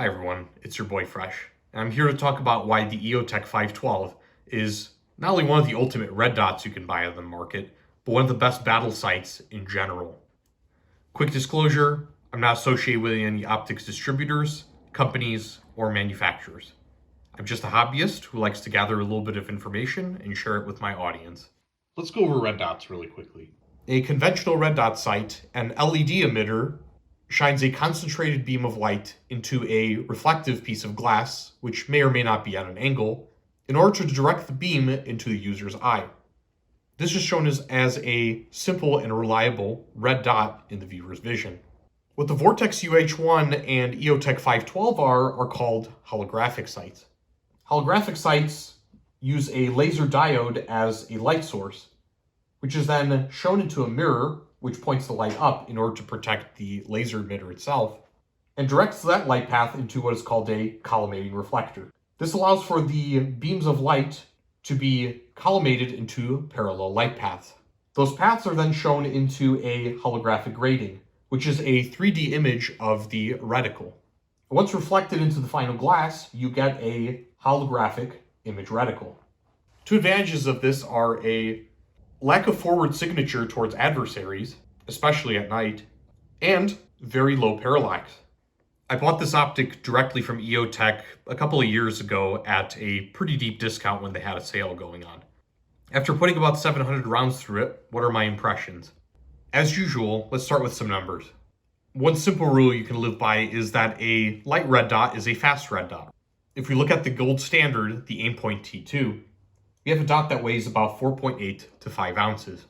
Hi everyone, it's your boy Fresh, and I'm here to talk about why the Eotech 512 is not only one of the ultimate red dots you can buy on the market, but one of the best battle sights in general. Quick disclosure, I'm not associated with any optics distributors, companies, or manufacturers. I'm just a hobbyist who likes to gather a little bit of information and share it with my audience. Let's go over red dots really quickly. A conventional red dot sight, an LED emitter, shines a concentrated beam of light into a reflective piece of glass, which may or may not be at an angle, in order to direct the beam into the user's eye. This is shown as a simple and reliable red dot in the viewer's vision. What the Vortex UH1 and Eotech 512 are called holographic sights. Holographic sights use a laser diode as a light source, which is then shown into a mirror, which points the light up in order to protect the laser emitter itself, and directs that light path into what is called a collimating reflector. This allows for the beams of light to be collimated into parallel light paths. Those paths are then shown into a holographic grating, which is a 3D image of the reticle. Once reflected into the final glass, you get a holographic image reticle. Two advantages of this are a lack of forward signature towards adversaries, especially at night, and very low parallax. I bought this optic directly from Eotech a couple of years ago at a pretty deep discount when they had a sale going on. After putting about 700 rounds through it, what are my impressions? As usual, let's start with some numbers. One simple rule you can live by is that a light red dot is a fast red dot. If we look at the gold standard, the Aimpoint T2, we have a dot that weighs about 4.8 to 5 ounces.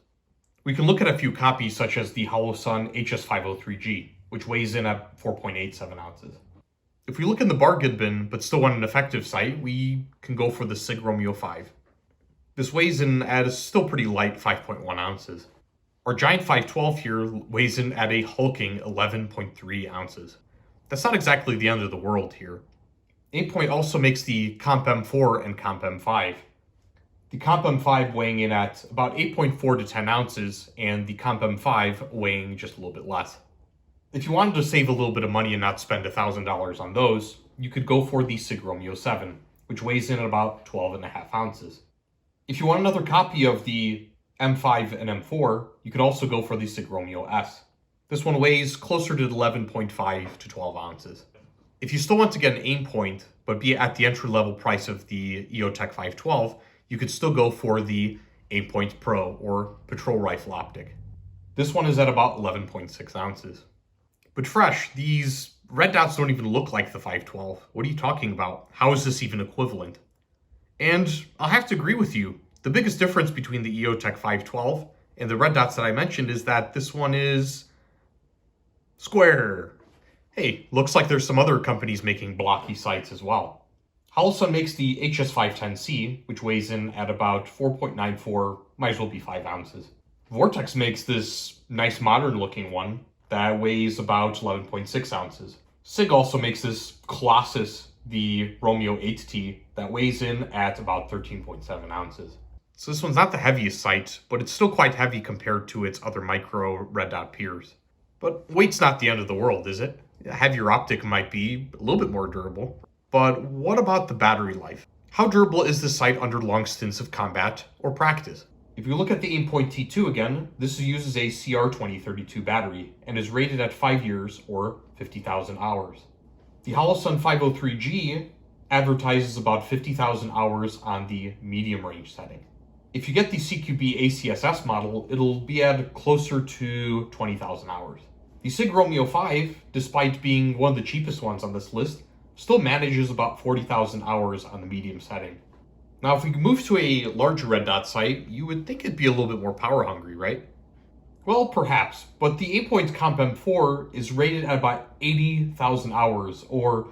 We can look at a few copies such as the Holosun HS503G, which weighs in at 4.87 ounces. If we look in the bargain bin but still want an effective sight, we can go for the Sig Romeo 5. This weighs in at a still pretty light 5.1 ounces. Our giant 512 here weighs in at a hulking 11.3 ounces. That's not exactly the end of the world here. Aimpoint also makes the Comp M4 and Comp M5. The Comp M5 weighing in at about 8.4 to 10 ounces, and the Comp M5 weighing just a little bit less. If you wanted to save a little bit of money and not spend $1,000 on those, you could go for the Sig Romeo 7, which weighs in at about 12.5 ounces. If you want another copy of the M5 and M4, you could also go for the Sig Romeo S. This one weighs closer to 11.5 to 12 ounces. If you still want to get an Aimpoint, but be at the entry-level price of the Eotech 512, you could still go for the Aimpoint Pro or Patrol Rifle Optic. This one is at about 11.6 ounces. But Fresh, these red dots don't even look like the 512. What are you talking about? How is this even equivalent? And I'll have to agree with you. The biggest difference between the Eotech 512 and the red dots that I mentioned is that this one is square. Hey, looks like there's some other companies making blocky sights as well. Holosun makes the HS510C, which weighs in at about 4.94, might as well be 5 ounces. Vortex makes this nice modern looking one that weighs about 11.6 ounces. Sig also makes this Colossus, the Romeo 8T, that weighs in at about 13.7 ounces. So this one's not the heaviest sight, but it's still quite heavy compared to its other micro red dot peers. But weight's not the end of the world, is it? A heavier optic might be a little bit more durable. But what about the battery life? How durable is this sight under long stints of combat or practice? If you look at the Aimpoint T2 again, this uses a CR2032 battery and is rated at 5 years or 50,000 hours. The Holosun 503G advertises about 50,000 hours on the medium range setting. If you get the CQB ACSS model, it'll be at closer to 20,000 hours. The Sig Romeo 5, despite being one of the cheapest ones on this list, still manages about 40,000 hours on the medium setting. Now, if we move to a larger red dot sight, you would think it'd be a little bit more power hungry, right? Well, perhaps, but the Aimpoint Comp M4 is rated at about 80,000 hours, or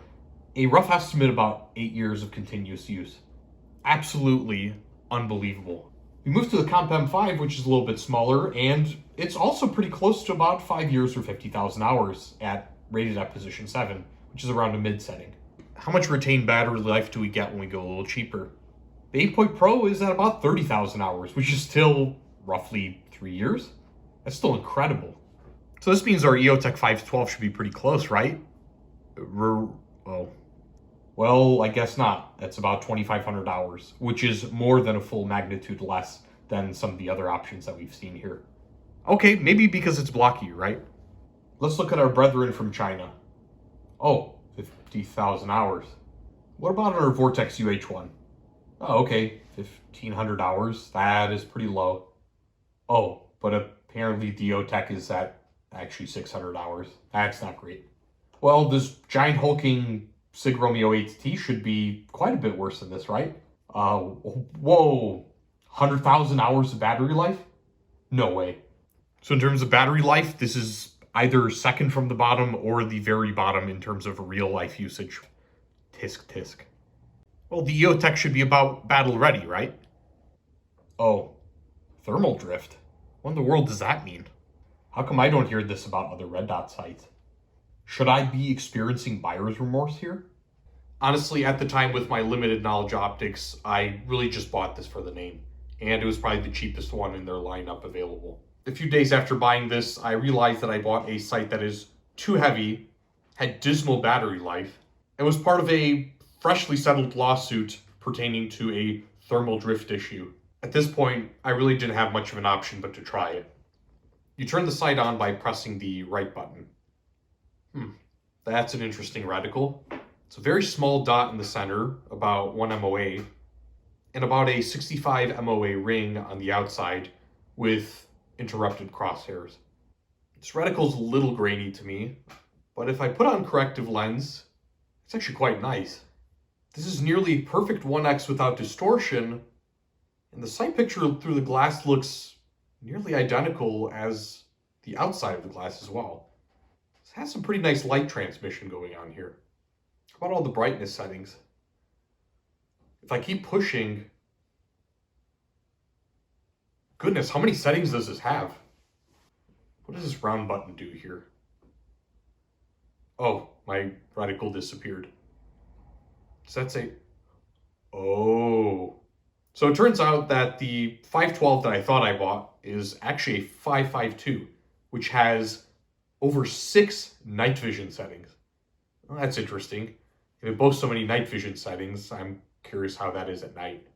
a rough estimate about 8 years of continuous use. Absolutely unbelievable. We move to the Comp M5, which is a little bit smaller, and it's also pretty close to about 5 years or 50,000 hours rated at position 7, which is around a mid setting. How much retained battery life do we get when we go a little cheaper? The Aimpoint Pro is at about 30,000 hours, which is still roughly 3 years. That's still incredible. So this means our Eotech 512 should be pretty close, right? Well, Well, I guess not. That's about 2,500 hours, which is more than a full magnitude less than some of the other options that we've seen here. Okay, maybe because it's blocky, right? Let's look at our brethren from China. Oh, 50,000 hours. What about our Vortex UH1? Oh, okay, 1,500 hours. That is pretty low. Oh, but apparently the Eotech is at actually 600 hours. That's not great. Well, this giant hulking Sig Romeo 8T should be quite a bit worse than this, right? Whoa, 100,000 hours of battery life? No way. So in terms of battery life, this is either second from the bottom or the very bottom in terms of real life usage. Tisk tisk. Well, the Eotech should be about battle ready, right? Oh, thermal drift? What in the world does that mean? How come I don't hear this about other red dot sites? Should I be experiencing buyer's remorse here? Honestly, at the time with my limited knowledge of optics, I really just bought this for the name. And it was probably the cheapest one in their lineup available. A few days after buying this, I realized that I bought a sight that is too heavy, had dismal battery life, and was part of a freshly settled lawsuit pertaining to a thermal drift issue. At this point, I really didn't have much of an option but to try it. You turn the sight on by pressing the right button. That's an interesting reticle. It's a very small dot in the center, about 1 MOA, and about a 65 MOA ring on the outside with interrupted crosshairs. This reticle's a little grainy to me, but if I put on corrective lens, it's actually quite nice. This is nearly perfect 1x without distortion, and the sight picture through the glass looks nearly identical as the outside of the glass as well. This has some pretty nice light transmission going on here. How about all the brightness settings? If I keep pushing, goodness, how many settings does this have? What does this round button do here? Oh, my reticle disappeared. Does that say? Oh. So it turns out that the 512 that I thought I bought is actually a 552, which has over 6 night vision settings. Well, that's interesting. If it boasts so many night vision settings, I'm curious how that is at night.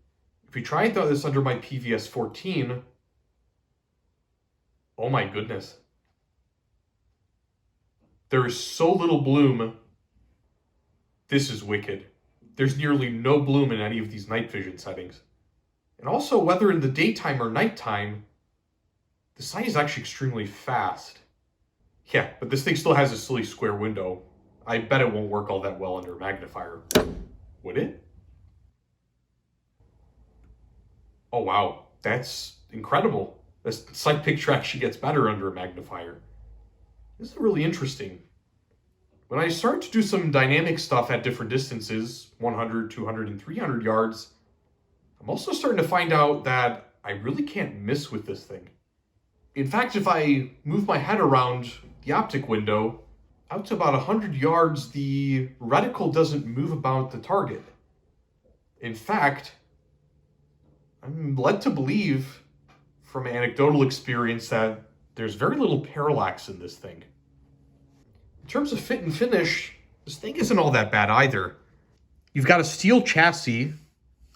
If we try and throw this under my PVS 14, oh my goodness. There is so little bloom. This is wicked. There's nearly no bloom in any of these night vision settings. And also, whether in the daytime or nighttime, the sight is actually extremely fast. Yeah, but this thing still has a silly square window. I bet it won't work all that well under a magnifier. Would it? Oh wow, that's incredible. This sight picture actually gets better under a magnifier. This is really interesting. When I start to do some dynamic stuff at different distances, 100, 200, and 300 yards, I'm also starting to find out that I really can't miss with this thing. In fact, if I move my head around the optic window, out to about 100 yards, the reticle doesn't move about the target. In fact, I'm led to believe from anecdotal experience that there's very little parallax in this thing. In terms of fit and finish, this thing isn't all that bad either. You've got a steel chassis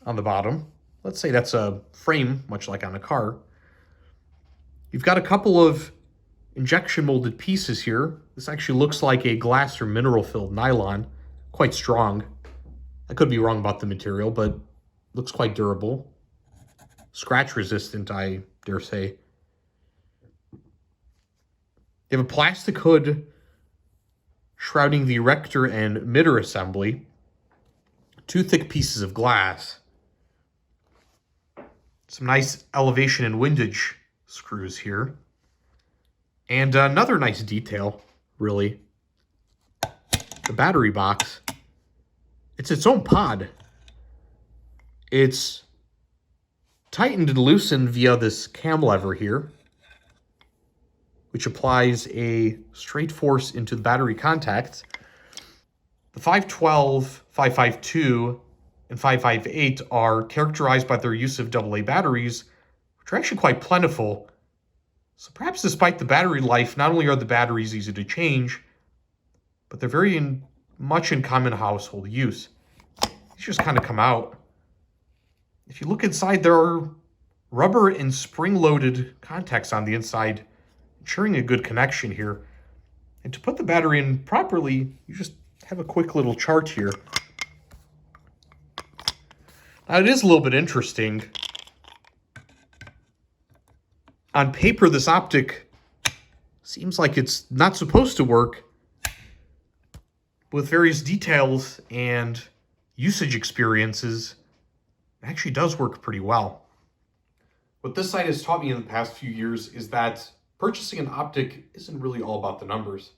on the bottom. Let's say that's a frame, much like on a car. You've got a couple of injection molded pieces here. This actually looks like a glass or mineral filled nylon, quite strong. I could be wrong about the material, but looks quite durable. Scratch resistant, I dare say. You have a plastic hood shrouding the erector and emitter assembly. 2 thick pieces of glass. Some nice elevation and windage screws here. And another nice detail, really. The battery box. It's its own pod. It's tightened and loosened via this cam lever here, which applies a straight force into the battery contacts. The 512, 552, and 558 are characterized by their use of AA batteries, which are actually quite plentiful. So perhaps despite the battery life, not only are the batteries easy to change, but they're very much in common household use. these just kind of come out. If you look inside, there are rubber and spring-loaded contacts on the inside, ensuring a good connection here. And to put the battery in properly, you just have a quick little chart here. Now, it is a little bit interesting. On paper, this optic seems like it's not supposed to work. With various details and usage experiences, it actually does work pretty well. What this site has taught me in the past few years is that purchasing an optic isn't really all about the numbers.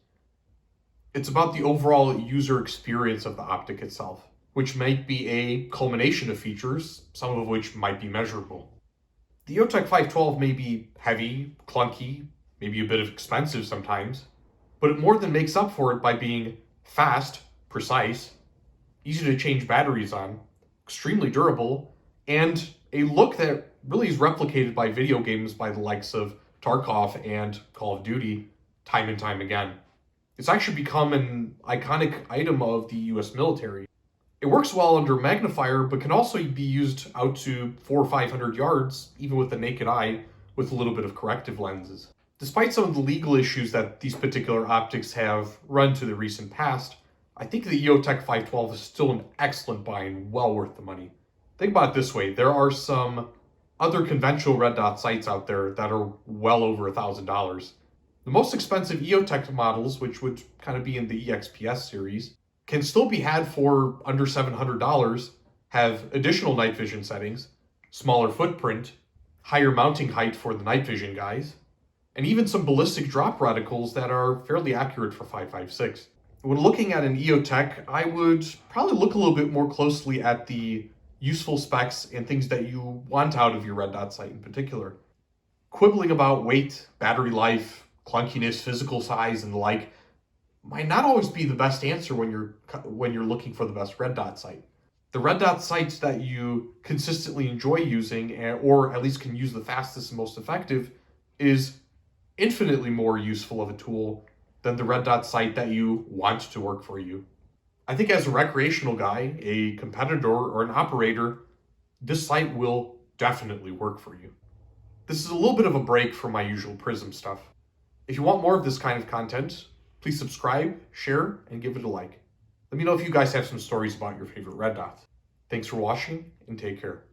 It's about the overall user experience of the optic itself, which might be a culmination of features, some of which might be measurable. The Eotech 512 may be heavy, clunky, maybe a bit expensive sometimes, but it more than makes up for it by being fast, precise, easy to change batteries on, extremely durable, and a look that really is replicated by video games by the likes of Tarkov and Call of Duty time and time again. It's actually become an iconic item of the US military. It works well under magnifier, but can also be used out to 400 or 500 yards, even with the naked eye, with a little bit of corrective lenses. Despite some of the legal issues that these particular optics have run to the recent past, I think the Eotech 512 is still an excellent buy and well worth the money. Think about it this way, there are some other conventional red dot sights out there that are well over $1,000. The most expensive Eotech models, which would kind of be in the EXPS series, can still be had for under $700, have additional night vision settings, smaller footprint, higher mounting height for the night vision guys, and even some ballistic drop reticles that are fairly accurate for 5.56. When looking at an Eotech, I would probably look a little bit more closely at the useful specs and things that you want out of your red dot sight in particular. Quibbling about weight, battery life, clunkiness, physical size, and the like might not always be the best answer when you're looking for the best red dot sight. The red dot sights that you consistently enjoy using, or at least can use the fastest and most effective, is infinitely more useful of a tool than the red dot sight that you want to work for you. I think as a recreational guy, a competitor, or an operator, this sight will definitely work for you. This is a little bit of a break from my usual Prism stuff. If you want more of this kind of content, please subscribe, share, and give it a like. Let me know if you guys have some stories about your favorite red dots. Thanks for watching, and take care.